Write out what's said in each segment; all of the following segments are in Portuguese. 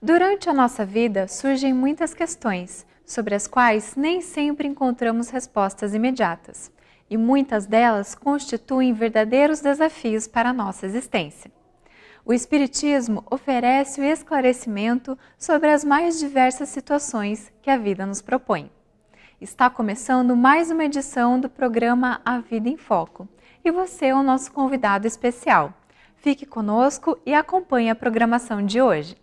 Durante a nossa vida surgem muitas questões, sobre as quais nem sempre encontramos respostas imediatas, e muitas delas constituem verdadeiros desafios para a nossa existência. O Espiritismo oferece o esclarecimento sobre as mais diversas situações que a vida nos propõe. Está começando mais uma edição do programa A Vida em Foco, e você é o nosso convidado especial. Fique conosco e acompanhe a programação de hoje.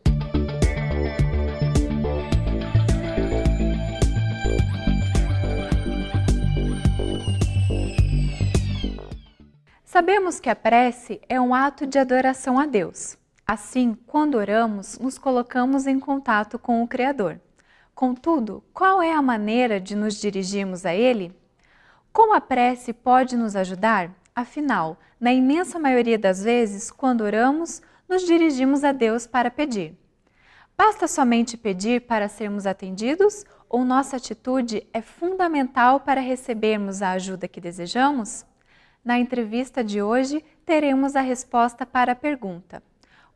Sabemos que a prece é um ato de adoração a Deus. Assim, quando oramos, nos colocamos em contato com o Criador. Contudo, qual é a maneira de nos dirigirmos a Ele? Como a prece pode nos ajudar? Afinal, na imensa maioria das vezes, quando oramos, nos dirigimos a Deus para pedir. Basta somente pedir para sermos atendidos ou nossa atitude é fundamental para recebermos a ajuda que desejamos? Na entrevista de hoje, teremos a resposta para a pergunta: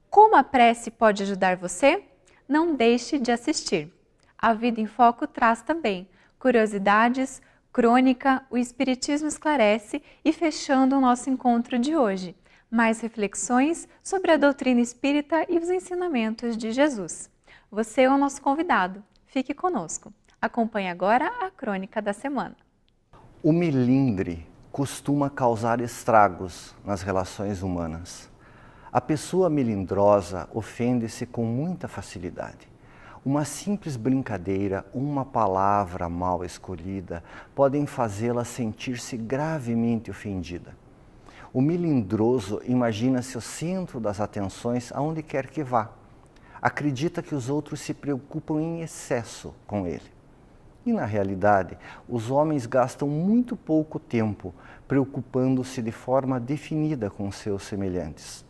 como a prece pode ajudar você? Não deixe de assistir. A Vida em Foco traz também curiosidades, crônica, o Espiritismo esclarece e fechando o nosso encontro de hoje, mais reflexões sobre a doutrina espírita e os ensinamentos de Jesus. Você é o nosso convidado. Fique conosco. Acompanhe agora a crônica da semana. O melindre costuma causar estragos nas relações humanas. A pessoa melindrosa ofende-se com muita facilidade. Uma simples brincadeira, uma palavra mal escolhida, podem fazê-la sentir-se gravemente ofendida. O melindroso imagina-se o centro das atenções aonde quer que vá. Acredita que os outros se preocupam em excesso com ele. E, na realidade, os homens gastam muito pouco tempo preocupando-se de forma definida com seus semelhantes.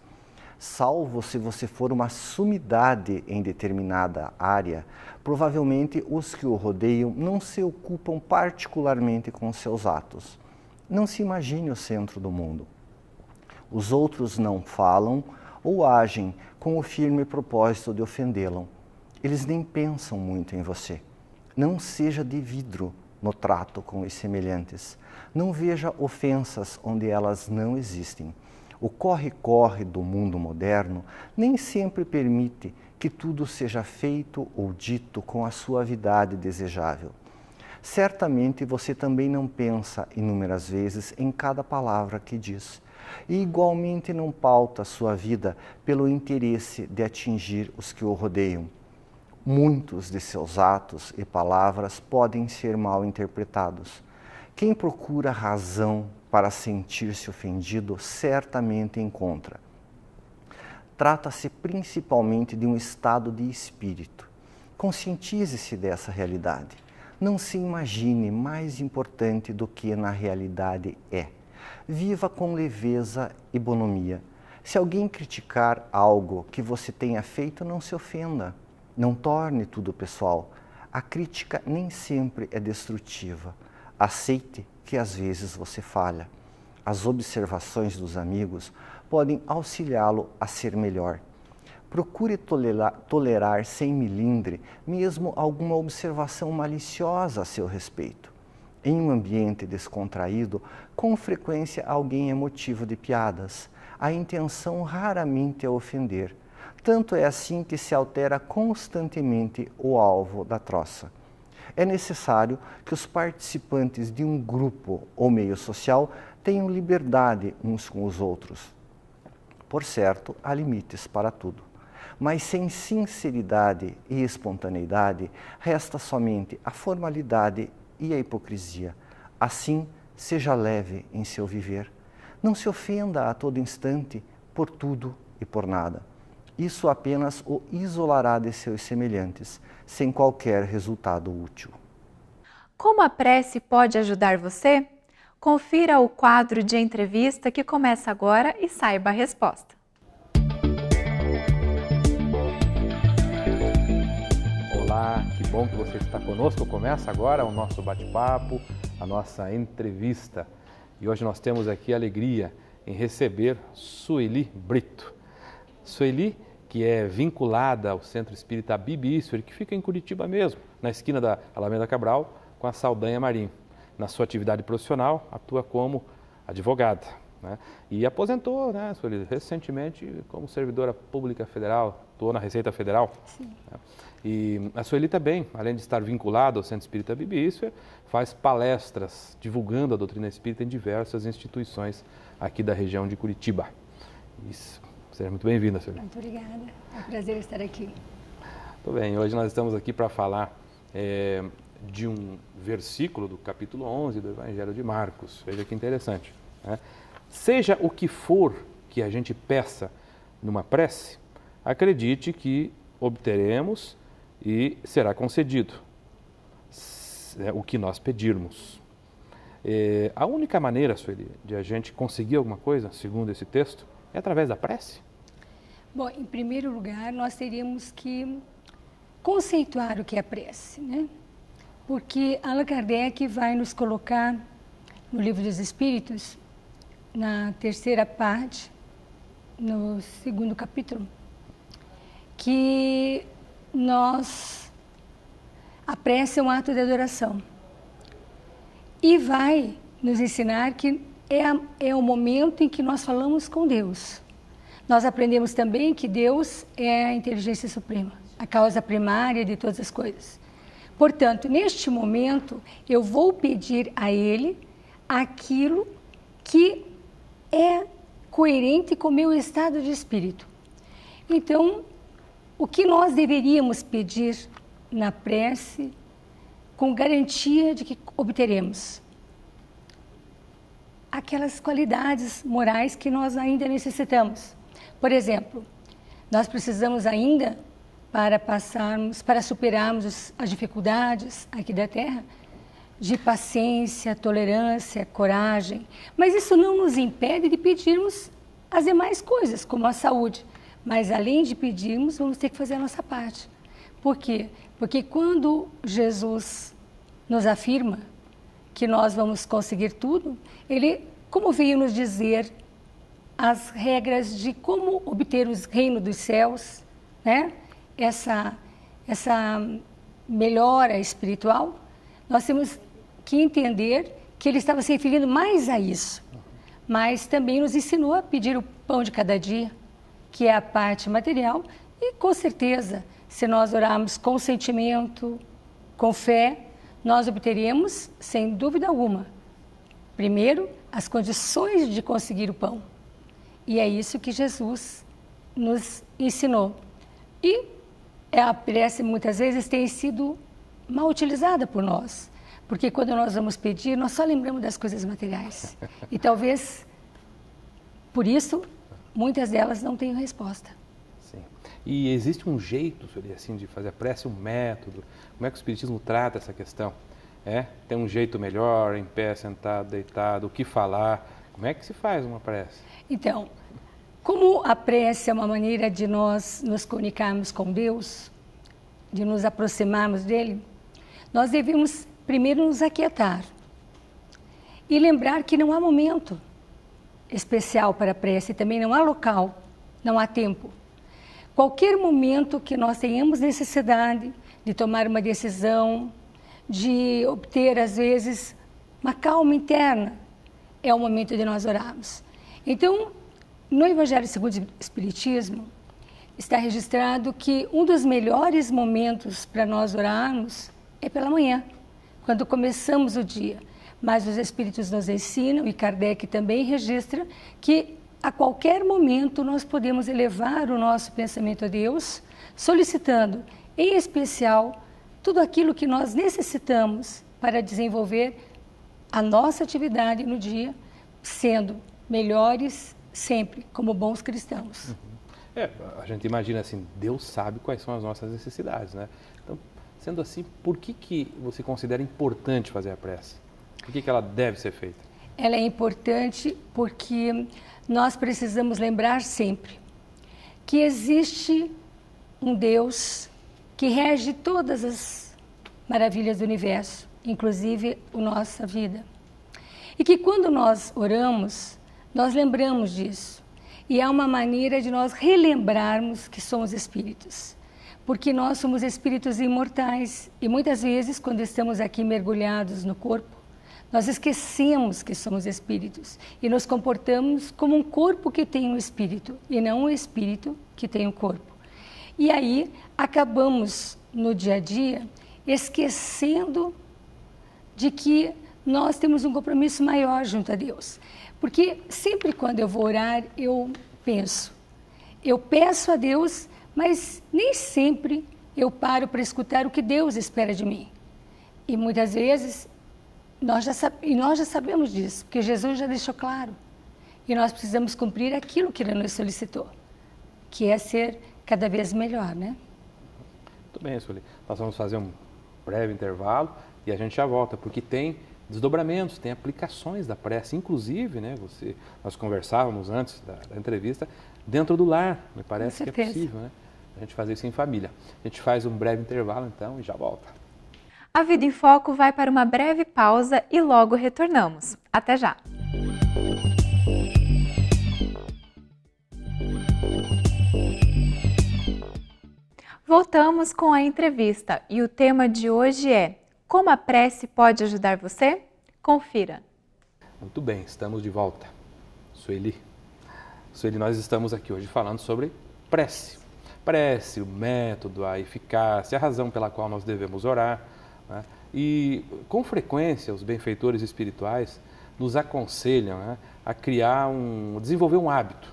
Salvo se você for uma sumidade em determinada área, provavelmente os que o rodeiam não se ocupam particularmente com seus atos. Não se imagine o centro do mundo. Os outros não falam ou agem com o firme propósito de ofendê-lo. Eles nem pensam muito em você. Não seja de vidro no trato com os semelhantes. Não veja ofensas onde elas não existem. O corre-corre do mundo moderno nem sempre permite que tudo seja feito ou dito com a suavidade desejável. Certamente você também não pensa inúmeras vezes em cada palavra que diz, e igualmente não pauta sua vida pelo interesse de atingir os que o rodeiam. Muitos de seus atos e palavras podem ser mal interpretados. Quem procura razão para sentir-se ofendido, certamente encontra. Trata-se principalmente de um estado de espírito. Conscientize-se dessa realidade. Não se imagine mais importante do que na realidade é. Viva com leveza e bonomia. Se alguém criticar algo que você tenha feito, não se ofenda. Não torne tudo pessoal. A crítica nem sempre é destrutiva. Aceite que às vezes você falha. As observações dos amigos podem auxiliá-lo a ser melhor. Procure tolerar sem melindre mesmo alguma observação maliciosa a seu respeito. Em um ambiente descontraído, com frequência alguém é motivo de piadas. A intenção raramente é ofender. Tanto é assim que se altera constantemente o alvo da troça. É necessário que os participantes de um grupo ou meio social tenham liberdade uns com os outros. Por certo, há limites para tudo. Mas sem sinceridade e espontaneidade, resta somente a formalidade e a hipocrisia. Assim, seja leve em seu viver. Não se ofenda a todo instante por tudo e por nada. Isso apenas o isolará de seus semelhantes, sem qualquer resultado útil. Como a prece pode ajudar você? Confira o quadro de entrevista que começa agora e saiba a resposta. Olá, que bom que você está conosco. Começa agora o nosso bate-papo, a nossa entrevista. E hoje nós temos aqui a alegria em receber Sueli Brito. Sueli, que é vinculada ao Centro Espírita Bibi Isfer, que fica em Curitiba mesmo, na esquina da Alameda Cabral, com a Saldanha Marim. Na sua atividade profissional, atua como advogada, né? E aposentou, né, Sueli, recentemente como servidora pública federal, atuou na Receita Federal. Sim. Né? E a Sueli também, além de estar vinculada ao Centro Espírita Bibi Isfer, faz palestras divulgando a doutrina espírita em diversas instituições aqui da região de Curitiba. Isso. Seja muito bem-vinda, Sueli. Muito obrigada. É um prazer estar aqui. Muito bem, hoje nós estamos aqui para falar de um versículo do capítulo 11 do Evangelho de Marcos. Veja que interessante, né? Seja o que for que a gente peça numa prece, acredite que obteremos e será concedido o que nós pedirmos. A única maneira, Sueli, de a gente conseguir alguma coisa, segundo esse texto, é através da prece? Bom, em primeiro lugar, nós teríamos que conceituar o que é prece, né? Porque Allan Kardec vai nos colocar no Livro dos Espíritos, na terceira parte, no segundo capítulo, que a prece é um ato de adoração. E vai nos ensinar que é o momento em que nós falamos com Deus. Nós aprendemos também que Deus é a inteligência suprema, a causa primária de todas as coisas. Portanto, neste momento, eu vou pedir a Ele aquilo que é coerente com o meu estado de espírito. Então, o que nós deveríamos pedir na prece com garantia de que obteremos? Aquelas qualidades morais que nós ainda necessitamos. Por exemplo, nós precisamos ainda, para superarmos as dificuldades aqui da Terra, de paciência, tolerância, coragem. Mas isso não nos impede de pedirmos as demais coisas, como a saúde. Mas além de pedirmos, vamos ter que fazer a nossa parte. Por quê? Porque quando Jesus nos afirma que nós vamos conseguir tudo, Ele, como veio nos dizer as regras de como obter o reino dos céus, né? Essa melhora espiritual, nós temos que entender que Ele estava se referindo mais a isso, mas também nos ensinou a pedir o pão de cada dia, que é a parte material, e com certeza, se nós orarmos com sentimento, com fé, nós obteremos, sem dúvida alguma, primeiro, as condições de conseguir o pão. E é isso que Jesus nos ensinou. E a prece, muitas vezes, tem sido mal utilizada por nós. Porque quando nós vamos pedir, nós só lembramos das coisas materiais. E talvez, por isso, muitas delas não tenham resposta. Sim. E existe um jeito, Sueli, assim, de fazer a prece, um método? Como é que o Espiritismo trata essa questão? Tem um jeito melhor, em pé, sentado, deitado, o que falar? Como é que se faz uma prece? Então, como a prece é uma maneira de nós nos comunicarmos com Deus, de nos aproximarmos dEle, nós devemos primeiro nos aquietar e lembrar que não há momento especial para a prece, também não há local, não há tempo. Qualquer momento que nós tenhamos necessidade de tomar uma decisão, de obter, às vezes, uma calma interna, é o momento de nós orarmos. Então, no Evangelho segundo o Espiritismo, está registrado que um dos melhores momentos para nós orarmos é pela manhã, quando começamos o dia. Mas os Espíritos nos ensinam, e Kardec também registra, que a qualquer momento nós podemos elevar o nosso pensamento a Deus, solicitando, em especial, tudo aquilo que nós necessitamos para desenvolver a nossa atividade no dia, sendo melhores sempre, como bons cristãos. A gente imagina assim, Deus sabe quais são as nossas necessidades, né? Então, sendo assim, por que você considera importante fazer a prece? Por que ela deve ser feita? Ela é importante porque nós precisamos lembrar sempre que existe um Deus que rege todas as maravilhas do universo, inclusive a nossa vida. E que quando nós oramos, nós lembramos disso. e é uma maneira de nós relembrarmos que somos espíritos. Porque nós somos espíritos imortais e muitas vezes, quando estamos aqui mergulhados no corpo, nós esquecemos que somos espíritos e nos comportamos como um corpo que tem um espírito e não um espírito que tem um corpo. E aí acabamos no dia a dia esquecendo de que nós temos um compromisso maior junto a Deus. Porque sempre quando eu vou orar, eu peço a Deus, mas nem sempre eu paro para escutar o que Deus espera de mim. E muitas vezes nós já sabemos disso, porque Jesus já deixou claro. E nós precisamos cumprir aquilo que Ele nos solicitou, que é ser cada vez melhor, né? Muito bem, Sueli. Nós vamos fazer um breve intervalo e a gente já volta, porque tem desdobramentos, tem aplicações da prece, inclusive, né, nós conversávamos antes da entrevista, dentro do lar, me parece que é possível, né, a gente fazer isso em família. A gente faz um breve intervalo, então, e já volta. A Vida em Foco vai para uma breve pausa e logo retornamos. Até já! Voltamos com a entrevista e o tema de hoje é: como a prece pode ajudar você? Confira. Muito bem, estamos de volta. Sueli, nós estamos aqui hoje falando sobre prece. Prece, o método, a eficácia, a razão pela qual nós devemos orar, né? E com frequência os benfeitores espirituais nos aconselham, né, a desenvolver um hábito,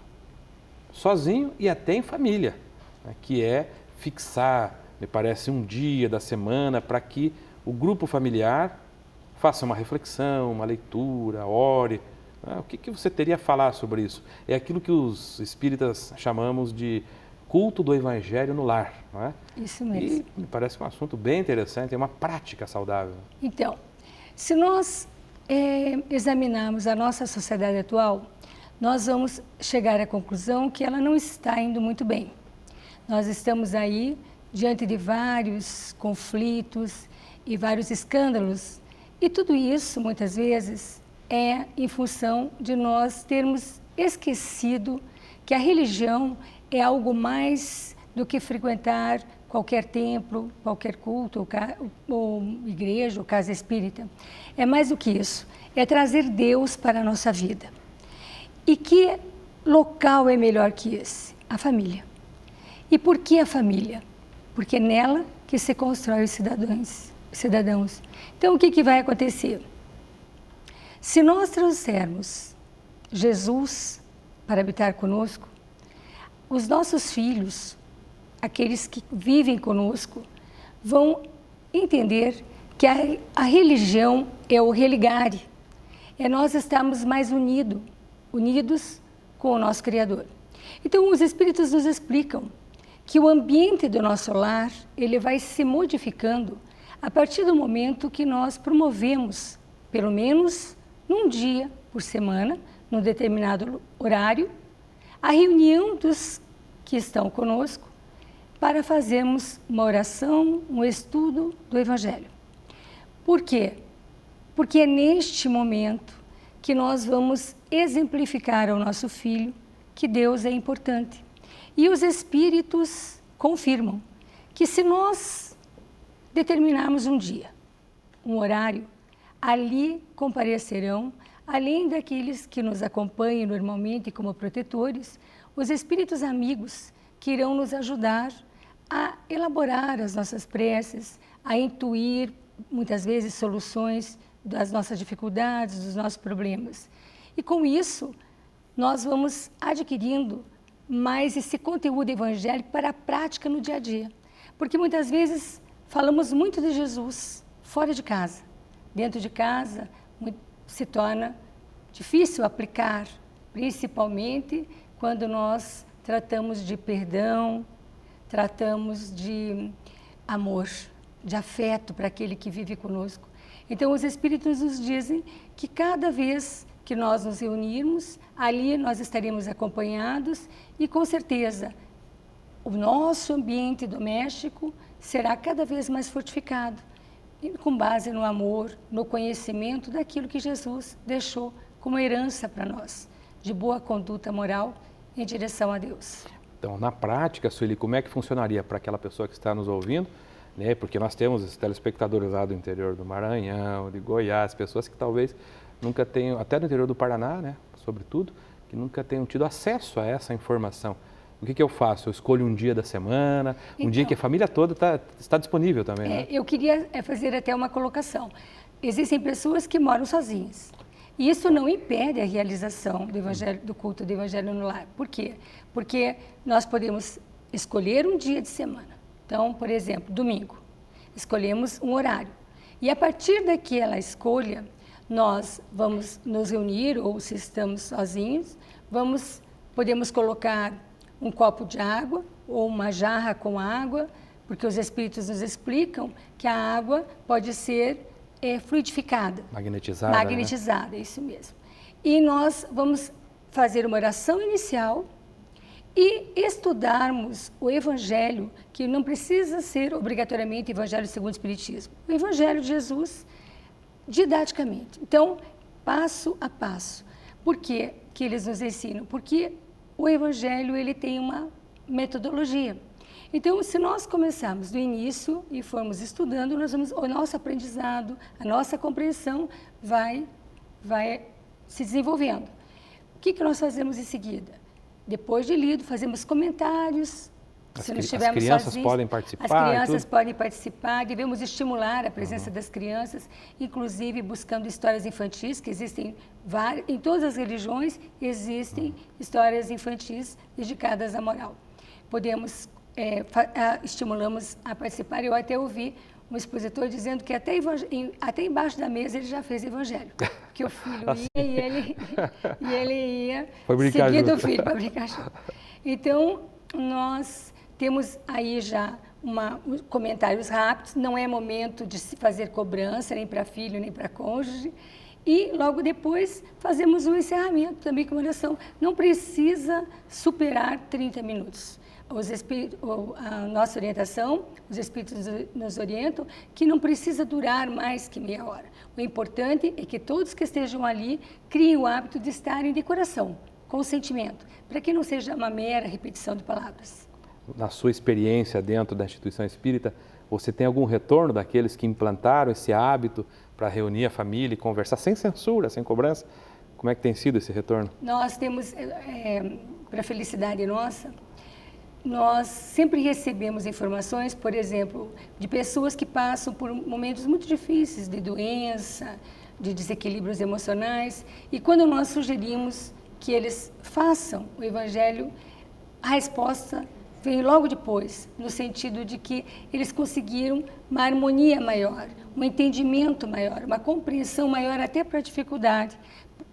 sozinho e até em família, né, que é fixar, me parece, um dia da semana para que o grupo familiar faça uma reflexão, uma leitura, ore. O que você teria a falar sobre isso? É aquilo que os espíritas chamamos de culto do Evangelho no lar, não é? Isso mesmo. E me parece um assunto bem interessante, é uma prática saudável. Então, se nós examinarmos a nossa sociedade atual, nós vamos chegar à conclusão que ela não está indo muito bem. Nós estamos aí diante de vários conflitos e vários escândalos, e tudo isso, muitas vezes, é em função de nós termos esquecido que a religião é algo mais do que frequentar qualquer templo, qualquer culto, ou igreja, ou casa espírita. É mais do que isso, é trazer Deus para a nossa vida. E que local é melhor que esse? A família. E por que a família? Porque é nela que se constrói os cidadãos. Então, o que vai acontecer? Se nós trouxermos Jesus para habitar conosco, os nossos filhos, aqueles que vivem conosco, vão entender que a religião é o religare, é nós estarmos mais unidos com o nosso Criador. Então, os Espíritos nos explicam que o ambiente do nosso lar, ele vai se modificando a partir do momento que nós promovemos, pelo menos num dia por semana, num determinado horário, a reunião dos que estão conosco para fazermos uma oração, um estudo do Evangelho. Por quê? Porque é neste momento que nós vamos exemplificar ao nosso filho que Deus é importante. E os Espíritos confirmam que se nós determinarmos um dia, um horário, ali comparecerão, além daqueles que nos acompanham normalmente como protetores, os Espíritos amigos que irão nos ajudar a elaborar as nossas preces, a intuir, muitas vezes, soluções das nossas dificuldades, dos nossos problemas. E com isso, nós vamos adquirindo mais esse conteúdo evangélico para a prática no dia a dia. Porque muitas vezes falamos muito de Jesus fora de casa. Dentro de casa se torna difícil aplicar, principalmente quando nós tratamos de perdão, tratamos de amor, de afeto para aquele que vive conosco. Então, os Espíritos nos dizem que cada vez que nós nos reunirmos, ali nós estaremos acompanhados e, com certeza, o nosso ambiente doméstico será cada vez mais fortificado, com base no amor, no conhecimento daquilo que Jesus deixou como herança para nós, de boa conduta moral em direção a Deus. Então, na prática, Sueli, como é que funcionaria para aquela pessoa que está nos ouvindo? Né? Porque nós temos esses telespectadores lá do interior do Maranhão, de Goiás, pessoas que talvez nunca tenham, até do interior do Paraná, né, sobretudo, que nunca tenham tido acesso a essa informação. O que eu faço? Eu escolho um dia da semana, um dia que a família toda está disponível também, né? Eu queria fazer até uma colocação. Existem pessoas que moram sozinhas. E isso não impede a realização do evangelho, do culto do Evangelho no Lar. Por quê? Porque nós podemos escolher um dia de semana. Então, por exemplo, domingo, escolhemos um horário. E a partir daquela escolha, nós vamos nos reunir, ou se estamos sozinhos, podemos colocar um copo de água ou uma jarra com água, porque os Espíritos nos explicam que a água pode ser fluidificada. Magnetizada. Magnetizada, né? Isso mesmo. E nós vamos fazer uma oração inicial e estudarmos o Evangelho, que não precisa ser obrigatoriamente Evangelho segundo o Espiritismo. O Evangelho de Jesus, didaticamente. Então, passo a passo. Por que eles nos ensinam? Porque o Evangelho ele tem uma metodologia. Então, se nós começarmos do início e formos estudando, o nosso aprendizado, a nossa compreensão vai se desenvolvendo. O que nós fazemos em seguida? Depois de lido, fazemos comentários. Se não estivermos sozinhos, as crianças podem participar. As crianças podem participar, devemos estimular a presença das crianças, inclusive buscando histórias infantis, que existem várias, em todas as religiões existem histórias infantis dedicadas à moral. Estimulamos a participar. Eu até ouvi um expositor dizendo que até embaixo da mesa ele já fez evangelho, que o filho ia e ele ia seguindo o filho para brincar junto. Então, nós temos aí já comentários rápidos, não é momento de se fazer cobrança, nem para filho, nem para cônjuge. E logo depois fazemos um encerramento também com oração. Não precisa superar 30 minutos. A nossa orientação, os Espíritos nos orientam, que não precisa durar mais que meia hora. O importante é que todos que estejam ali criem o hábito de estarem de coração, com sentimento, para que não seja uma mera repetição de palavras. Na sua experiência dentro da instituição espírita, você tem algum retorno daqueles que implantaram esse hábito para reunir a família e conversar sem censura, sem cobrança? Como é que tem sido esse retorno? Nós temos, para a felicidade nossa, nós sempre recebemos informações, por exemplo, de pessoas que passam por momentos muito difíceis de doença, de desequilíbrios emocionais, e quando nós sugerimos que eles façam o Evangelho, a resposta vem logo depois, no sentido de que eles conseguiram uma harmonia maior, um entendimento maior, uma compreensão maior até para a dificuldade,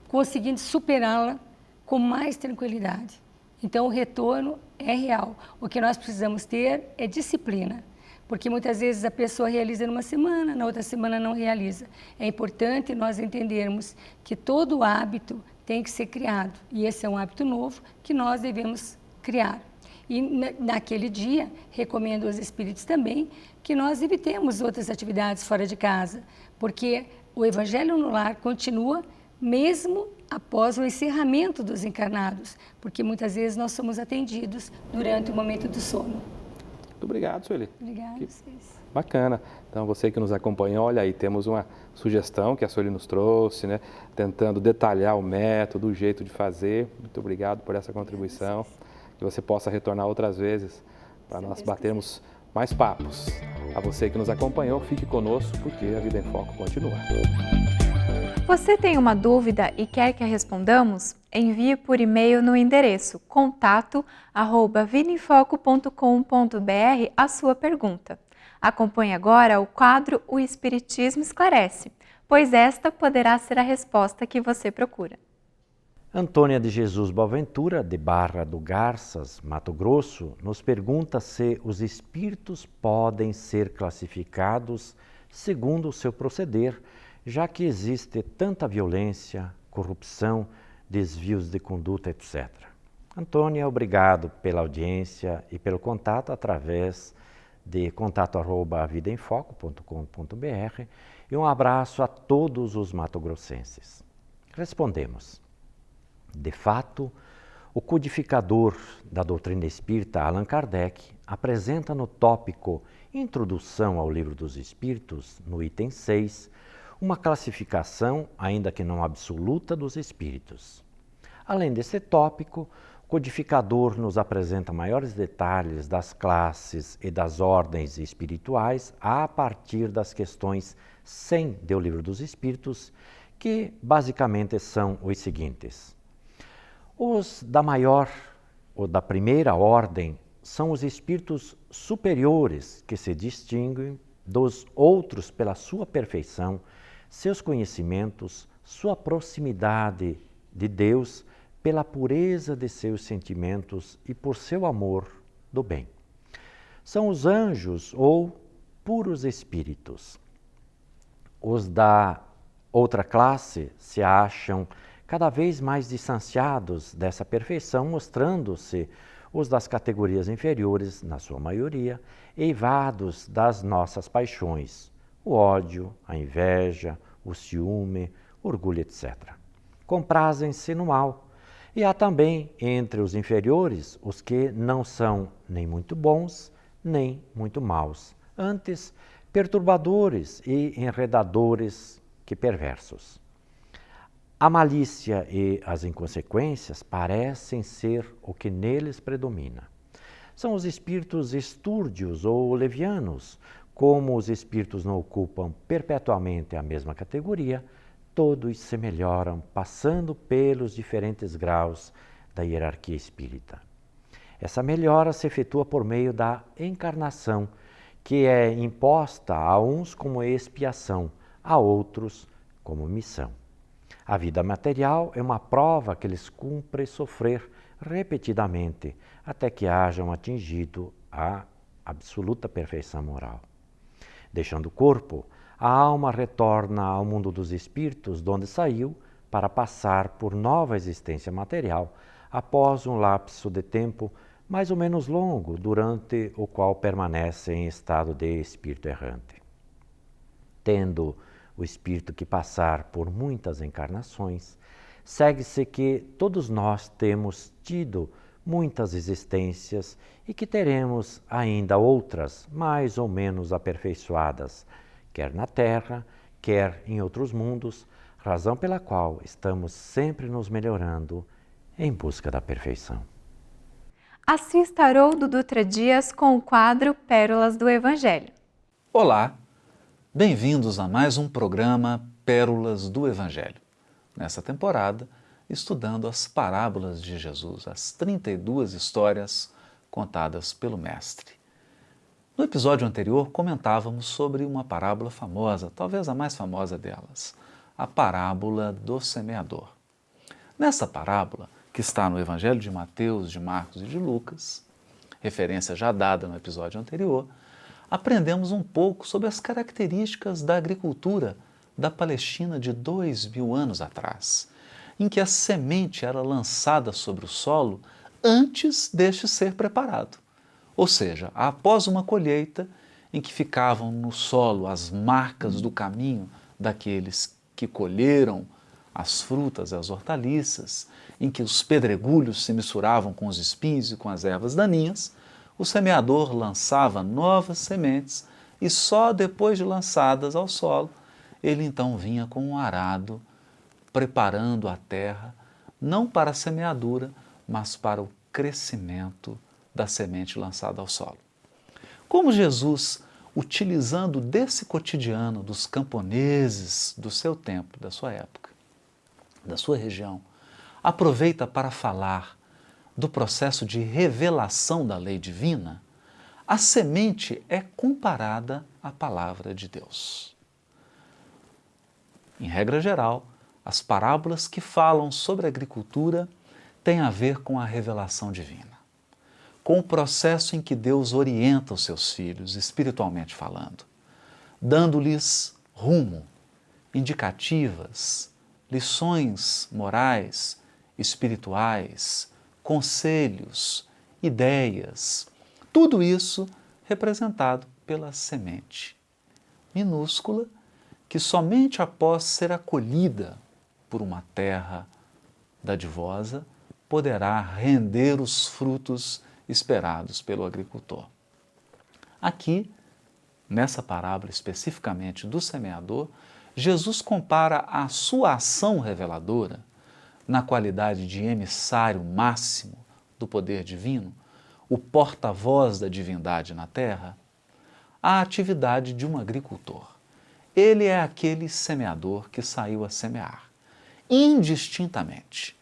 conseguindo superá-la com mais tranquilidade. Então, o retorno é real. O que nós precisamos ter é disciplina, porque muitas vezes a pessoa realiza numa semana, na outra semana não realiza. É importante nós entendermos que todo hábito tem que ser criado, e esse é um hábito novo que nós devemos criar. E naquele dia, recomendo aos espíritos também que nós evitemos outras atividades fora de casa, porque o Evangelho no Lar continua mesmo após o encerramento dos encarnados, porque muitas vezes nós somos atendidos durante o momento do sono. Muito obrigado, Sueli. Obrigada a vocês. Bacana. Então, você que nos acompanhou, olha aí, temos uma sugestão que a Sueli nos trouxe, né? Tentando detalhar o método, o jeito de fazer. Muito obrigado por essa contribuição. Que você possa retornar outras vezes para nós batermos mais papos. A você que nos acompanhou, fique conosco, porque a Vida em Foco continua. Você tem uma dúvida e quer que a respondamos? Envie por e-mail no endereço contato@vidaemfoco.com.br a sua pergunta. Acompanhe agora o quadro O Espiritismo Esclarece, pois esta poderá ser a resposta que você procura. Antônia de Jesus Boaventura, de Barra do Garças, Mato Grosso, nos pergunta se os espíritos podem ser classificados segundo o seu proceder, já que existe tanta violência, corrupção, desvios de conduta, etc. Antônia, obrigado pela audiência e pelo contato através de contato@vidaemfoco.com.br e um abraço a todos os matogrossenses. Respondemos. De fato, O codificador da doutrina espírita, Allan Kardec, apresenta no tópico Introdução ao Livro dos Espíritos, no item 6, uma classificação, ainda que não absoluta, dos espíritos. Além desse tópico, o codificador nos apresenta maiores detalhes das classes e das ordens espirituais a partir das questões 100 do Livro dos Espíritos, que basicamente são os seguintes. Os da maior ou da primeira ordem são os espíritos superiores que se distinguem dos outros pela sua perfeição, seus conhecimentos, sua proximidade de Deus, pela pureza de seus sentimentos e por seu amor do bem. São os anjos ou puros espíritos. Os da outra classe se acham cada vez mais distanciados dessa perfeição, mostrando-se os das categorias inferiores, na sua maioria, eivados das nossas paixões, o ódio, a inveja, o ciúme, orgulho, etc. Comprazem-se no mal. E há também, entre os inferiores, os que não são nem muito bons, nem muito maus, antes perturbadores e enredadores que perversos. A malícia e as inconsequências parecem ser o que neles predomina. São os espíritos estúrdios ou levianos, como os espíritos não ocupam perpetuamente a mesma categoria, todos se melhoram, passando pelos diferentes graus da hierarquia espírita. Essa melhora se efetua por meio da encarnação, que é imposta a uns como expiação, a outros como missão. A vida material é uma prova que eles cumpre sofrer repetidamente, até que hajam atingido a absoluta perfeição moral. Deixando o corpo, a alma retorna ao mundo dos espíritos, de onde saiu, para passar por nova existência material, após um lapso de tempo mais ou menos longo, durante o qual permanece em estado de espírito errante. Tendo o espírito que passar por muitas encarnações, segue-se que todos nós temos tido muitas existências e que teremos ainda outras mais ou menos aperfeiçoadas, quer na Terra, quer em outros mundos, razão pela qual estamos sempre nos melhorando em busca da perfeição. Assista Haroldo Dutra Dias com o quadro Pérolas do Evangelho. Olá, bem-vindos a mais um programa Pérolas do Evangelho. Nessa temporada, estudando as parábolas de Jesus, as 32 histórias contadas pelo Mestre. No episódio anterior, comentávamos sobre uma parábola famosa, talvez a mais famosa delas, a parábola do semeador. Nessa parábola, que está no Evangelho de Mateus, de Marcos e de Lucas, referência já dada no episódio anterior, aprendemos um pouco sobre as características da agricultura da Palestina de 2000 anos atrás, em que a semente era lançada sobre o solo antes deste ser preparado. Ou seja, após uma colheita em que ficavam no solo as marcas do caminho daqueles que colheram as frutas e as hortaliças, em que os pedregulhos se misturavam com os espinhos e com as ervas daninhas, o semeador lançava novas sementes e só depois de lançadas ao solo, ele então vinha com um arado, preparando a terra, não para a semeadura, mas para o crescimento da semente lançada ao solo. Como Jesus, utilizando desse cotidiano dos camponeses do seu tempo, da sua época, da sua região, aproveita para falar do processo de revelação da lei divina, a semente é comparada à palavra de Deus. Em regra geral, as parábolas que falam sobre a agricultura têm a ver com a revelação divina, com o processo em que Deus orienta os seus filhos, espiritualmente falando, dando-lhes rumo, indicativas, lições morais, espirituais, conselhos, ideias, tudo isso representado pela semente minúscula que somente após ser acolhida por uma terra dadivosa poderá render os frutos esperados pelo agricultor. Aqui, nessa parábola especificamente do semeador, Jesus compara a sua ação reveladora, na qualidade de emissário máximo do poder divino, o porta-voz da divindade na terra, à atividade de um agricultor. Ele é aquele semeador que saiu a semear, indistintamente,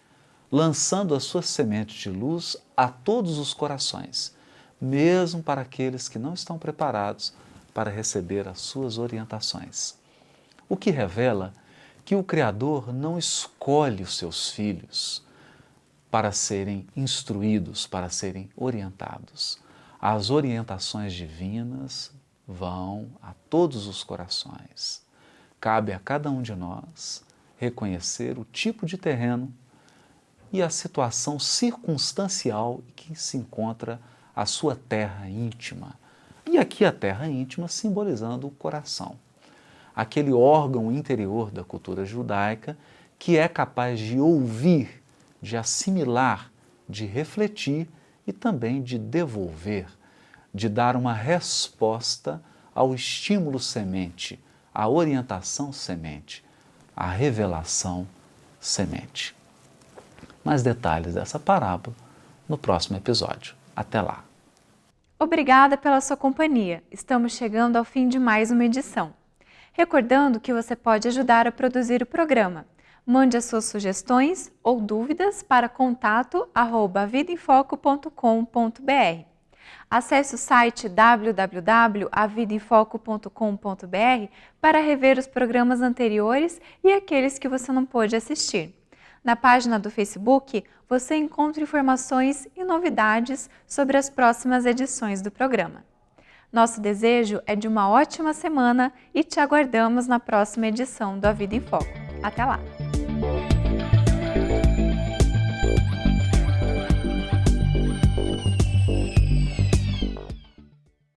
lançando as suas sementes de luz a todos os corações, mesmo para aqueles que não estão preparados para receber as suas orientações. O que revela que o Criador não escolhe os seus filhos para serem instruídos, para serem orientados. As orientações divinas vão a todos os corações. Cabe a cada um de nós reconhecer o tipo de terreno e a situação circunstancial em que se encontra a sua terra íntima. E aqui a terra íntima simbolizando o coração. Aquele órgão interior da cultura judaica que é capaz de ouvir, de assimilar, de refletir e também de devolver, de dar uma resposta ao estímulo semente, à orientação semente, à revelação semente. Mais detalhes dessa parábola no próximo episódio. Até lá! Obrigada pela sua companhia. Estamos chegando ao fim de mais uma edição. Recordando que você pode ajudar a produzir o programa. Mande as suas sugestões ou dúvidas para contato@avidaemfoco.com.br. Acesse o site www.avidaemfoco.com.br para rever os programas anteriores e aqueles que você não pôde assistir. Na página do Facebook, você encontra informações e novidades sobre as próximas edições do programa. Nosso desejo é de uma ótima semana e te aguardamos na próxima edição do A Vida em Foco. Até lá!